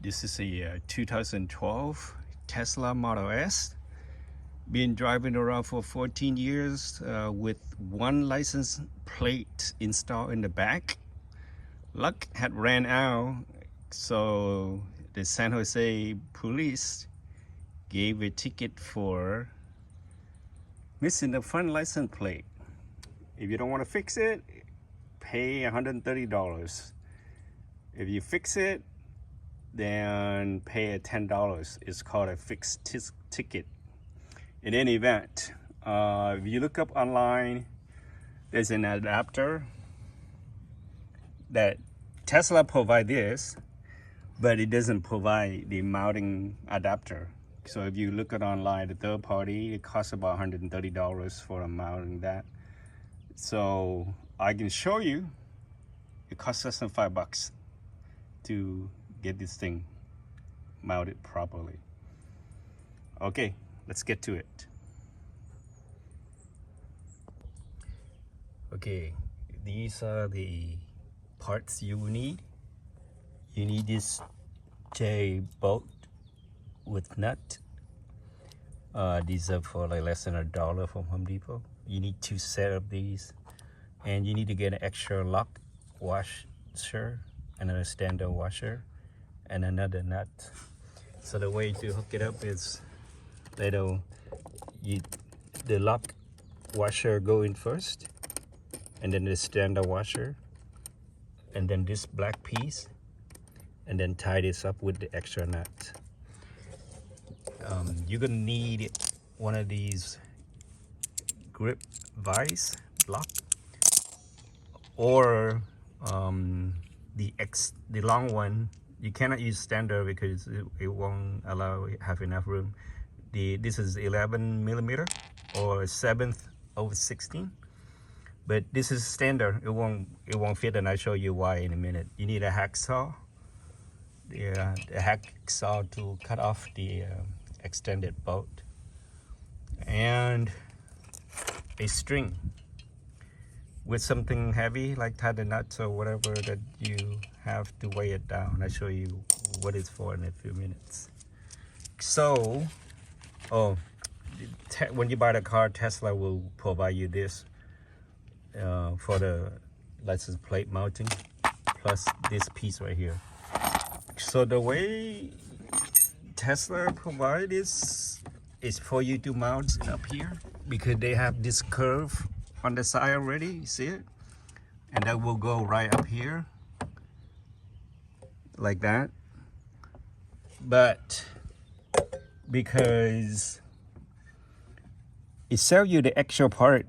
This is a 2012 Tesla Model S. Been driving around for 14 years with one license plate installed in the back. Luck had ran out, so the San Jose police gave a ticket for missing the front license plate. If you don't want to fix it, pay $130. If you fix it, then pay $10. It's called a fixed ticket. In any event, if you look up online, there's an adapter that Tesla provides this, but it doesn't provide the mounting adapter. So if you look at online, the third party, it costs about $130 for mounting that. So I can show you, it costs less than $5 to get this thing mounted properly. Okay, let's get to it. Okay, these are the parts you will need. You need this J bolt with nut. These are for like less than $1 from Home Depot. You need 2 sets of these, and you need to get an extra lock washer and a standard washer and another nut. So the way to hook it up is the lock washer go in first, and then the standard washer, and then this black piece, and then tie this up with the extra nut. You're gonna need one of these grip vise block, or the long one. You cannot use standard because it won't have enough room. This is 11 millimeter or 7th over 16, but this is standard. It won't fit, and I'll show you why in a minute. You need a hacksaw, the hacksaw to cut off the extended bolt, and a string with something heavy like tie the nuts or whatever that you have to weigh it down. I'll show you what it's for in a few minutes. So, when you buy the car, Tesla will provide you this for the license plate mounting, plus this piece right here. So the way Tesla provides this is for you to mount it up here, because they have this curve on the side already, you see it? And that will go right up here, like that. But because it sells you the extra part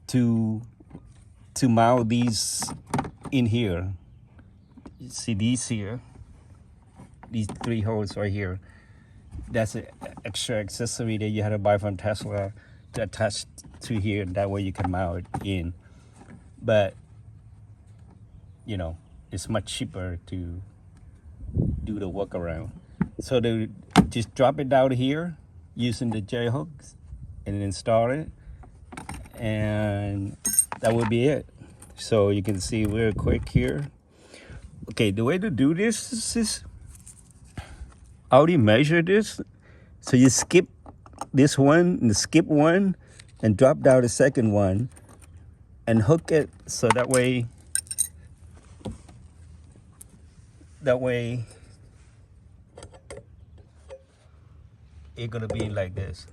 to mount these in here. You see these here, these 3 holes right here. That's an extra accessory that you had to buy from Tesla to attach to here. That way you can mount it in. But you know, it's much cheaper to do the workaround. So they just drop it down here using the J hooks and install it, and that would be it. So you can see real quick here. Okay, the way to do this is I already measured this. So you skip this one and skip one and drop down the second one and hook it, so that way it's gonna be like this.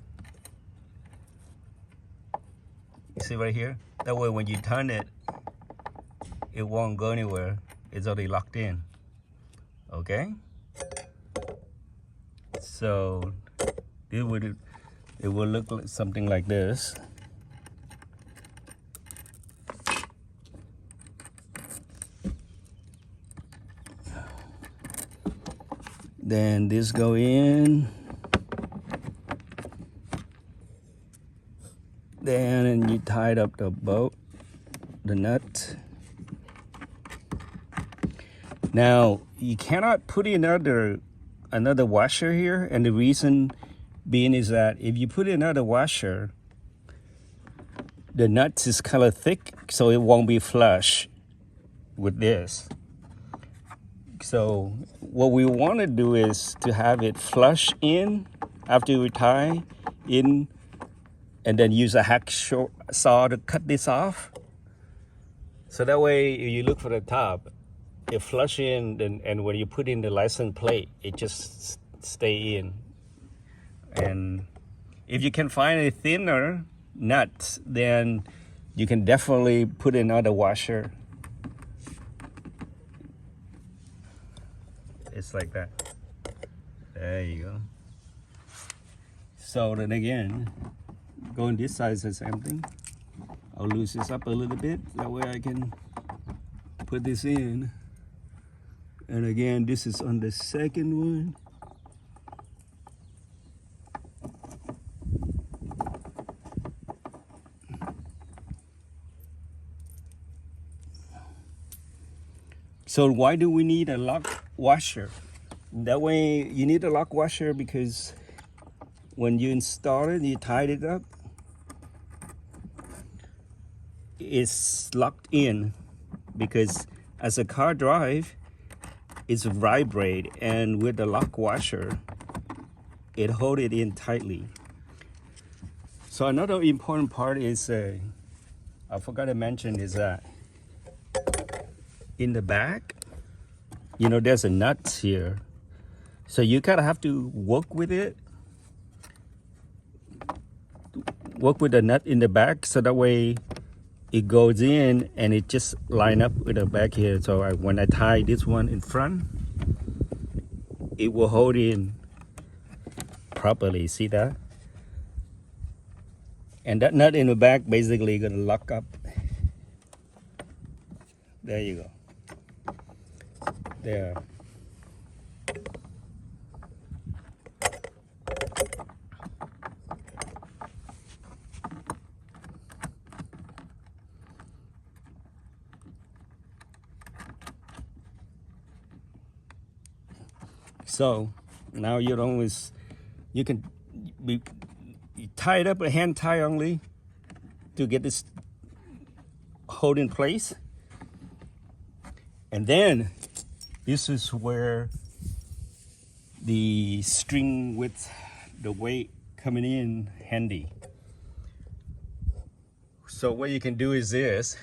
You see right here? That way when you turn it, it won't go anywhere. It's already locked in. Okay? So it will look like something like this. Then this go in. Then you tied up the bolt, the nut. Now you cannot put in another washer here, and the reason being is that if you put in another washer, the nut is kind of thick, so it won't be flush with this. So what we want to do is to have it flush in after we tie in, and then use a hacksaw to cut this off. So that way, if you look for the top, it flush in, and when you put in the license plate, it just stay in. And if you can find a thinner nut, then you can definitely put another washer. It's like that. There you go. So then again, go on this side, the same thing. I'll loose this up a little bit, that way I can put this in. And again, this is on the second one. So why do we need a lock washer? That way, you need a lock washer because when you install it, you tied it up, it's locked in, because as a car drive, it's vibrate, and with the lock washer, it hold it in tightly. So another important part is, I forgot to mention, is that in the back, you know, there's a nut here. So you kind of have to work with it. Work with the nut in the back, so that way it goes in and it just line up with the back here. So when I tie this one in front, it will hold in properly. See that? And that nut in the back basically gonna lock up. There you go. There. So now you can be tied up, a hand tie only, to get this hold in place. And then this is where the string with the weight coming in handy. So what you can do is this: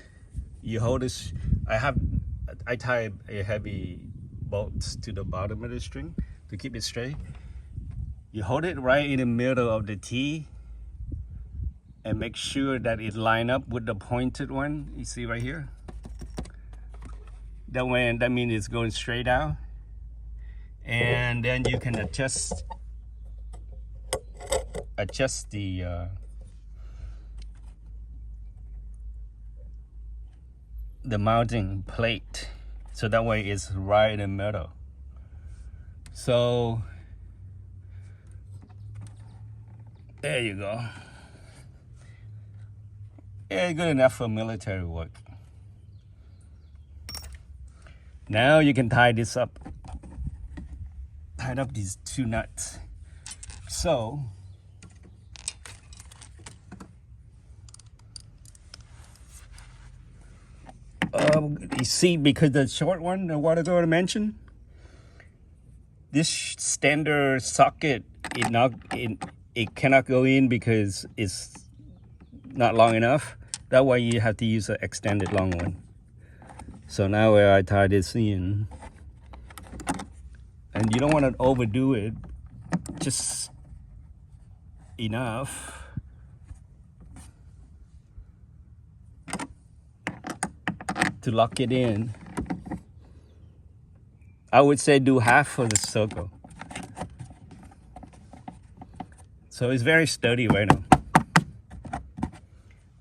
you hold this. I tie a heavy bolt to the bottom of the string to keep it straight. You hold it right in the middle of the T and make sure that it line up with the pointed one. You see right here? That means it's going straight out. And then you can adjust the mounting plate, so that way it's right in the middle. So there you go. Yeah, good enough for military work. Now you can tie this up. Tied up these two nuts. So you see, because the short one, the water door I mentioned, this standard socket, it cannot go in because it's not long enough. That way you have to use an extended long one. So now where I tie this in, and you don't want to overdo it, just enough. To lock it in. I would say do half of the circle. So it's very sturdy right now.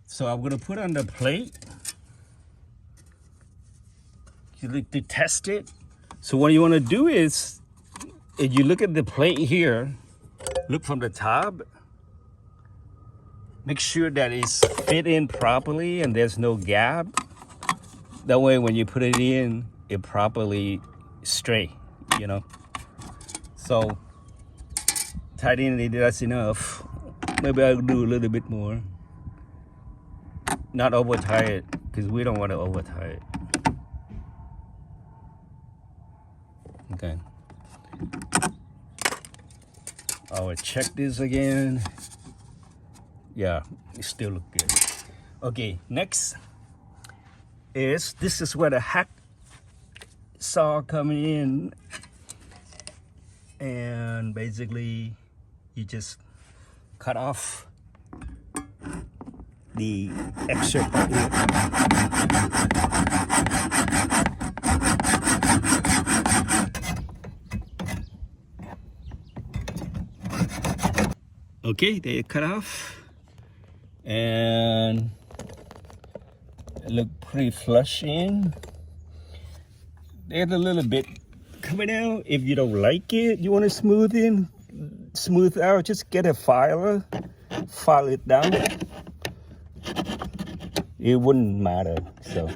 So I'm gonna put on the plate to test it. So what you wanna do is, if you look at the plate here, look from the top, make sure that it's fit in properly and there's no gap. That way when you put it in, it properly straight, you know. So tied in, that's enough. Maybe I'll do a little bit more. Not over tie it, because we don't want to over tie it. second. I will check this again. Yeah, it still look good. Okay, next is, this is where the hack saw coming in, and basically you just cut off the extra part here. Okay, they cut off, and it look pretty flush in. There's a little bit coming out. If you don't like it, you want to smooth out, just get a filer, file it down. It wouldn't matter. So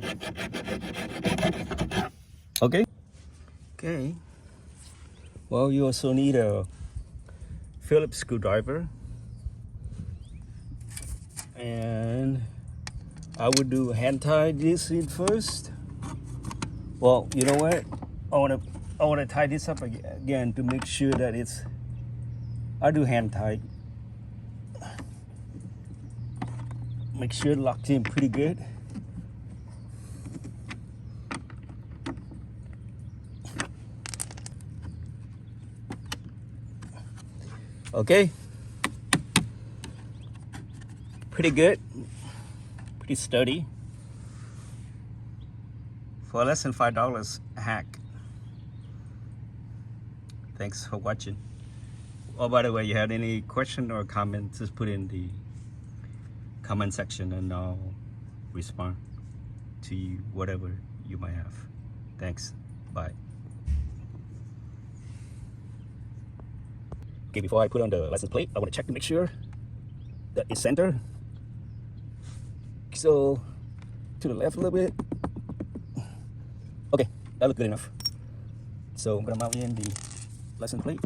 okay. Well, you also need a Phillips screwdriver, and I would do hand tie this in first. Well, you know what? I want to tie this up again to make sure that it's. I do hand tie. Make sure it locks in pretty good. Okay. Pretty good. Pretty sturdy. For less than $5 a hack. Thanks for watching. Oh, by the way, you had any question or comment, just put in the comment section and I'll respond to you, whatever you might have. Thanks. Bye. Okay, before I put on the license plate, I want to check to make sure that it's center. So to the left a little bit. Okay, that looks good enough. So I'm gonna mount in the license plate.